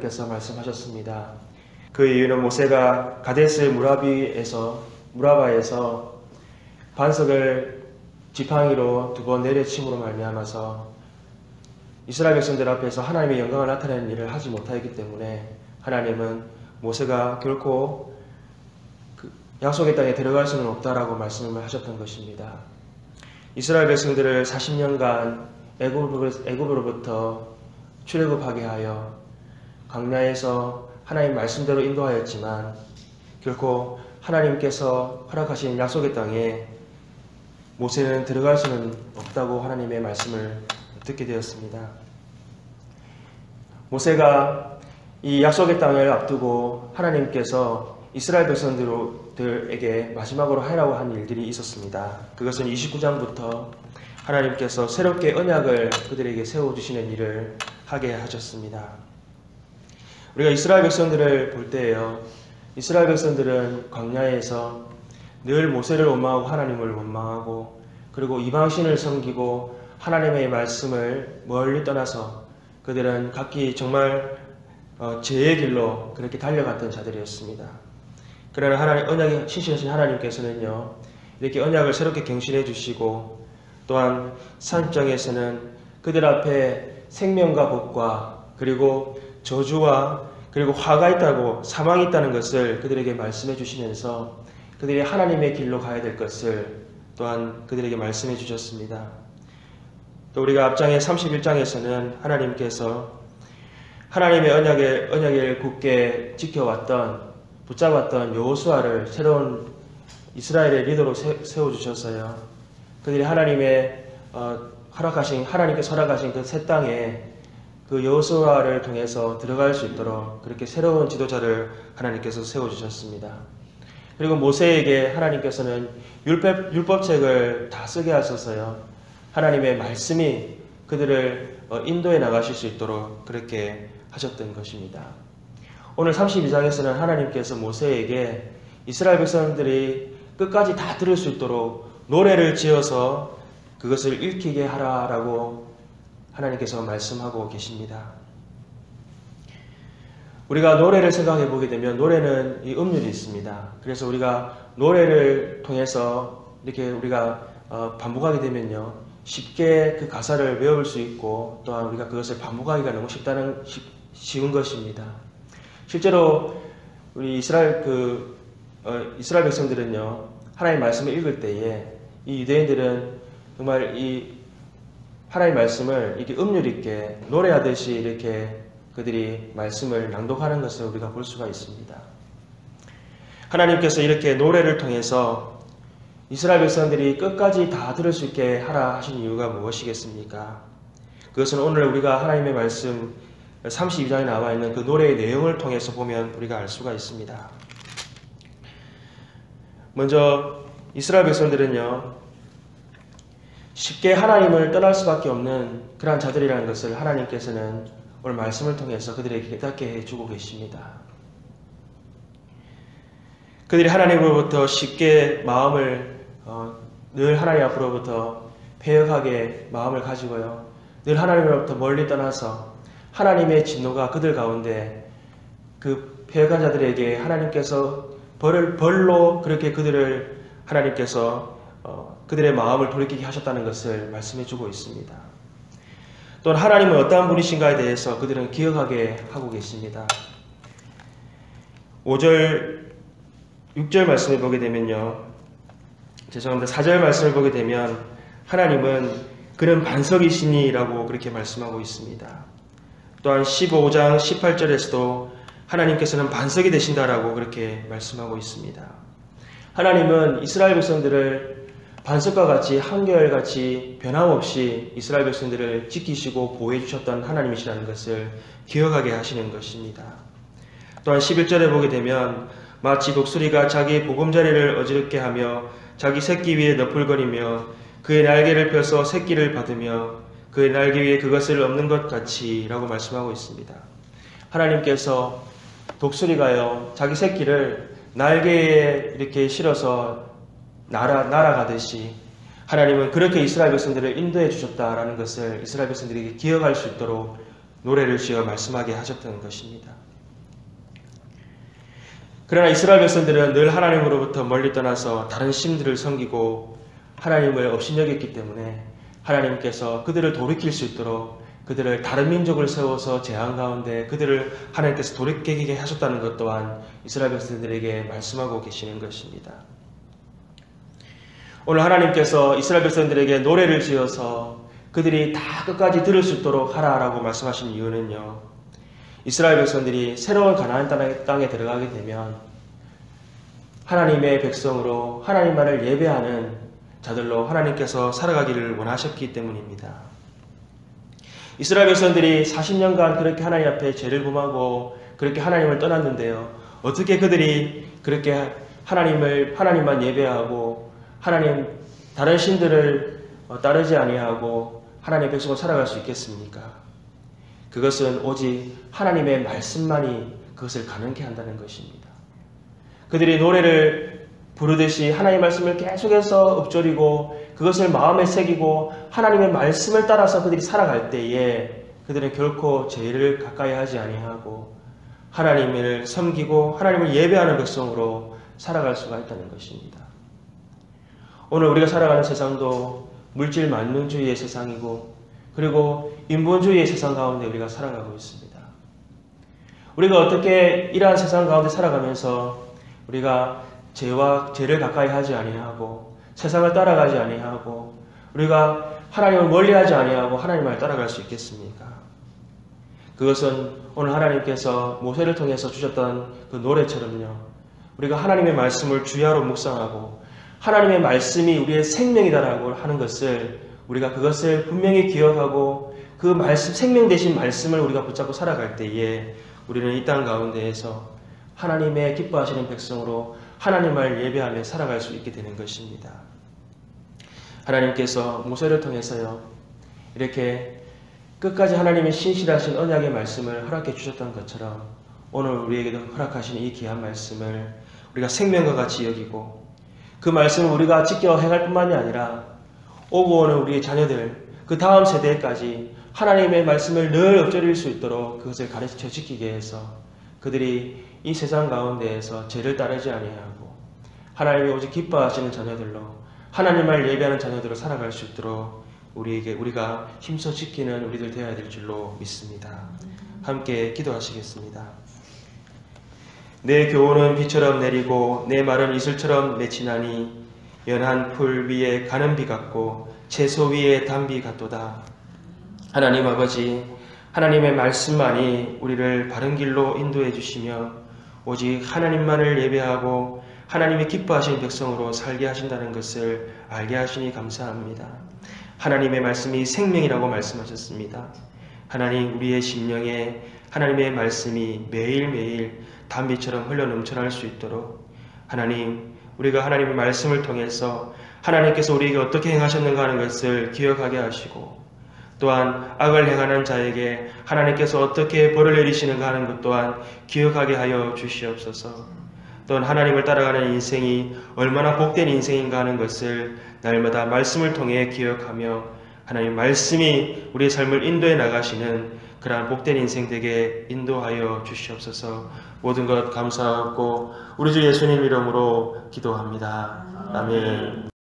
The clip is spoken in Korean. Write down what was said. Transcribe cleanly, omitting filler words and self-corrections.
께서 말씀하셨습니다. 그 이유는 모세가 가데스 무라바에서 반석을 지팡이로 2번 내려침으로 말미암아서 이스라엘 백성들 앞에서 하나님의 영광을 나타내는 일을 하지 못하였기 때문에 하나님은 모세가 결코 그 약속의 땅에 들어갈 수는 없다라고 말씀을 하셨던 것입니다. 이스라엘 백성들을 40년간 애굽으로부터 출애굽하게 하여 광야에서 하나님 말씀대로 인도하였지만 결코 하나님께서 허락하신 약속의 땅에 모세는 들어갈 수는 없다고 하나님의 말씀을 듣게 되었습니다. 모세가 이 약속의 땅을 앞두고 하나님께서 이스라엘 백성들에게 마지막으로 하라고 한 일들이 있었습니다. 그것은 29장부터 하나님께서 새롭게 언약을 그들에게 세워주시는 일을 하게 하셨습니다. 우리가 이스라엘 백성들을 볼 때에요, 이스라엘 백성들은 광야에서 늘 모세를 원망하고 하나님을 원망하고 그리고 이방신을 섬기고 하나님의 말씀을 멀리 떠나서 그들은 각기 정말 죄의 길로 그렇게 달려갔던 자들이었습니다. 그러나 하나님, 신실하신 하나님께서는요, 이렇게 언약을 새롭게 갱신해 주시고 또한 30장에서는 그들 앞에 생명과 복과 그리고 저주와 그리고 화가 있다고 사망이 있다는 것을 그들에게 말씀해 주시면서 그들이 하나님의 길로 가야 될 것을 또한 그들에게 말씀해 주셨습니다. 또 우리가 앞장의 31장에서는 하나님께서 하나님의 언약을 굳게 지켜왔던 붙잡았던 여호수아를 새로운 이스라엘의 리더로 세워주셨어요. 그들이 하나님께서 허락하신 그 새 땅에 그 여호수아를 통해서 들어갈 수 있도록 그렇게 새로운 지도자를 하나님께서 세워주셨습니다. 그리고 모세에게 하나님께서는 율법책을 다 쓰게 하셔서요, 하나님의 말씀이 그들을 인도해 나가실 수 있도록 그렇게 하셨던 것입니다. 오늘 32장에서는 하나님께서 모세에게 이스라엘 백성들이 끝까지 다 들을 수 있도록 노래를 지어서 그것을 읽히게 하라라고 하나님께서 말씀하고 계십니다. 우리가 노래를 생각해 보게 되면 노래는 이 음률이 있습니다. 그래서 우리가 노래를 통해서 이렇게 우리가 반복하게 되면요, 쉽게 그 가사를 외울 수 있고 또한 우리가 그것을 반복하기가 너무 쉬운 것입니다. 실제로 우리 이스라엘 백성들은요, 하나님의 말씀을 읽을 때에 이 유대인들은 정말 이 하나님의 말씀을 이렇게 음률 있게 노래하듯이 이렇게 그들이 말씀을 낭독하는 것을 우리가 볼 수가 있습니다. 하나님께서 이렇게 노래를 통해서 이스라엘 백성들이 끝까지 다 들을 수 있게 하라 하신 이유가 무엇이겠습니까? 그것은 오늘 우리가 하나님의 말씀 32장에 나와 있는 그 노래의 내용을 통해서 보면 우리가 알 수가 있습니다. 먼저 이스라엘 백성들은요, 쉽게 하나님을 떠날 수밖에 없는 그러한 자들이라는 것을 하나님께서는 오늘 말씀을 통해서 그들에게 깨닫게 해주고 계십니다. 그들이 하나님으로부터 쉽게 마음을 늘 하나님 앞으로부터 패역하게 마음을 가지고요, 늘 하나님으로부터 멀리 떠나서 하나님의 진노가 그들 가운데 그 패역한 자들에게 하나님께서 벌로 그렇게 그들을 하나님께서 그들의 마음을 돌이키게 하셨다는 것을 말씀해 주고 있습니다. 또한 하나님은 어떠한 분이신가에 대해서 그들은 기억하게 하고 계십니다. 6절 말씀을 보게 되면요, 4절 말씀을 보게 되면 하나님은 그는 반석이시니라고 그렇게 말씀하고 있습니다. 또한 15장 18절에서도 하나님께서는 반석이 되신다라고 그렇게 말씀하고 있습니다. 하나님은 이스라엘 백성들을 반석과 같이 한결같이 변함없이 이스라엘 백성들을 지키시고 보호해 주셨던 하나님이시라는 것을 기억하게 하시는 것입니다. 또한 11절에 보게 되면 마치 독수리가 자기 보금자리를 어지럽게 하며 자기 새끼 위에 너풀거리며 그의 날개를 펴서 새끼를 받으며 그의 날개 위에 그것을 엎는 것 같이 라고 말씀하고 있습니다. 하나님께서 독수리가요, 자기 새끼를 날개에 이렇게 실어서 날아가듯이 하나님은 그렇게 이스라엘 백성들을 인도해 주셨다라는 것을 이스라엘 백성들에게 기억할 수 있도록 노래를 지어 말씀하게 하셨던 것입니다. 그러나 이스라엘 백성들은 늘 하나님으로부터 멀리 떠나서 다른 신들을 섬기고 하나님을 업신여겼기 때문에 하나님께서 그들을 돌이킬 수 있도록 그들을 다른 민족을 세워서 재앙 가운데 그들을 하나님께서 돌이키게 하셨다는 것 또한 이스라엘 백성들에게 말씀하고 계시는 것입니다. 오늘 하나님께서 이스라엘 백성들에게 노래를 지어서 그들이 다 끝까지 들을 수 있도록 하라라고 말씀하신 이유는요. 이스라엘 백성들이 새로운 가나안 땅에 들어가게 되면 하나님의 백성으로 하나님만을 예배하는 자들로 하나님께서 살아가기를 원하셨기 때문입니다. 이스라엘 백성들이 40년간 그렇게 하나님 앞에 죄를 범하고 그렇게 하나님을 떠났는데요. 어떻게 그들이 그렇게 하나님만 예배하고 다른 신들을 따르지 아니하고 하나님의 백성으로 살아갈 수 있겠습니까? 그것은 오직 하나님의 말씀만이 그것을 가능케 한다는 것입니다. 그들이 노래를 부르듯이 하나님의 말씀을 계속해서 읊조리고 그것을 마음에 새기고 하나님의 말씀을 따라서 그들이 살아갈 때에 그들은 결코 죄를 가까이 하지 아니하고 하나님을 섬기고 하나님을 예배하는 백성으로 살아갈 수가 있다는 것입니다. 오늘 우리가 살아가는 세상도 물질 만능주의의 세상이고 그리고 인본주의의 세상 가운데 우리가 살아가고 있습니다. 우리가 어떻게 이러한 세상 가운데 살아가면서 우리가 죄를 가까이 하지 아니하고 세상을 따라가지 아니하고 우리가 하나님을 멀리하지 아니하고 하나님을 따라갈 수 있겠습니까? 그것은 오늘 하나님께서 모세를 통해서 주셨던 그 노래처럼요. 우리가 하나님의 말씀을 주야로 묵상하고 하나님의 말씀이 우리의 생명이다라고 하는 것을 우리가 그것을 분명히 기억하고 그 말씀, 생명 되신 말씀을 우리가 붙잡고 살아갈 때에 우리는 이 땅 가운데에서 하나님의 기뻐하시는 백성으로 하나님을 예배하며 살아갈 수 있게 되는 것입니다. 하나님께서 모세를 통해서요. 이렇게 끝까지 하나님의 신실하신 언약의 말씀을 허락해 주셨던 것처럼 오늘 우리에게도 허락하신 이 귀한 말씀을 우리가 생명과 같이 여기고 그 말씀을 우리가 지켜 행할 뿐만이 아니라 오고 오는 우리의 자녀들 그 다음 세대까지 하나님의 말씀을 늘 읊조릴 수 있도록 그것을 가르쳐 지키게 해서 그들이 이 세상 가운데에서 죄를 따르지 아니하고 하나님이 오직 기뻐하시는 자녀들로 하나님을 예배하는 자녀들로 살아갈 수 있도록 우리가 힘써 지키는 우리들 되어야 될 줄로 믿습니다. 함께 기도하시겠습니다. 내 교훈은 비처럼 내리고 내 말은 이슬처럼 맺히나니 연한 풀 위에 가는 비 같고 채소 위에 단비 같도다. 하나님 아버지, 하나님의 말씀만이 우리를 바른 길로 인도해 주시며 오직 하나님만을 예배하고 하나님이 기뻐하시는 백성으로 살게 하신다는 것을 알게 하시니 감사합니다. 하나님의 말씀이 생명이라고 말씀하셨습니다. 하나님, 우리의 심령에 하나님의 말씀이 매일매일 단비처럼 흘러 넘쳐날 수 있도록 하나님, 우리가 하나님의 말씀을 통해서 하나님께서 우리에게 어떻게 행하셨는가 하는 것을 기억하게 하시고 또한 악을 행하는 자에게 하나님께서 어떻게 벌을 내리시는가 하는 것 또한 기억하게 하여 주시옵소서. 또한 하나님을 따라가는 인생이 얼마나 복된 인생인가 하는 것을 날마다 말씀을 통해 기억하며 하나님 말씀이 우리의 삶을 인도해 나가시는 그러한 복된 인생 되게 인도하여 주시옵소서. 모든 것 감사하고 우리 주 예수님 이름으로 기도합니다. 아멘.